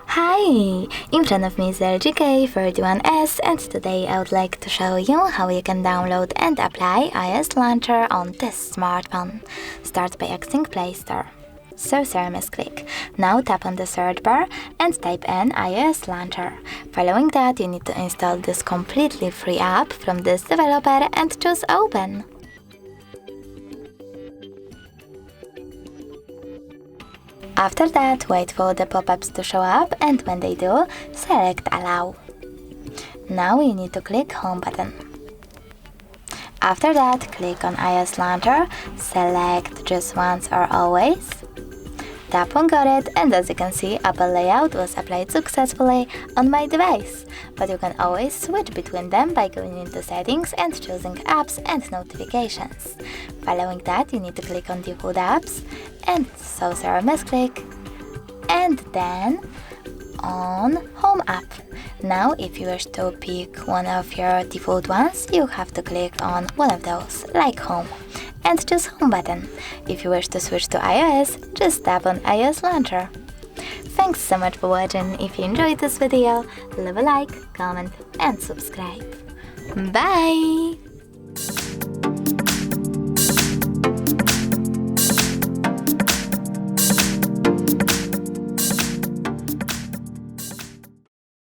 Hi! In front of me is LG K41S, and today I would like to show you how you can download and apply iOS Launcher on this smartphone. Start by exiting Play Store. So click. Now tap on the search bar and type in iOS Launcher. Following that, you need to install this completely free app from this developer and choose Open. After that, wait for the pop-ups to show up, and when they do, select Allow. Now you need to click Home button. After that, click on iOS Launcher, select Just Once or Always. Tap on Got It, and as you can see, Apple layout was applied successfully on my device. But you can always switch between them by going into Settings and choosing Apps and Notifications. Following that, you need to click on Default Apps and click, and then on Home app. Now, if you wish to pick one of your default ones, you have to click on one of those, like Home, and choose Home button. If you wish to switch to iOS, just tap on iOS Launcher. Thanks so much for watching. If you enjoyed this video, leave a like, comment and subscribe. Bye!